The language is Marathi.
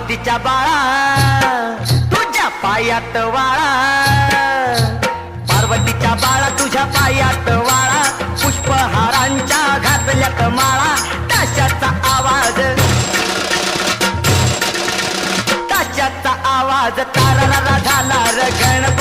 पार्वतीच्या बाळा तुझ्या पायात वाळा, पार्वतीच्या बाळा तुझ्या पायात वाळा, पुष्पहारांच्या घातल्यात माळा, ताशाचा आवाज, ताशाचा आवाज तारारा झाला र गणपती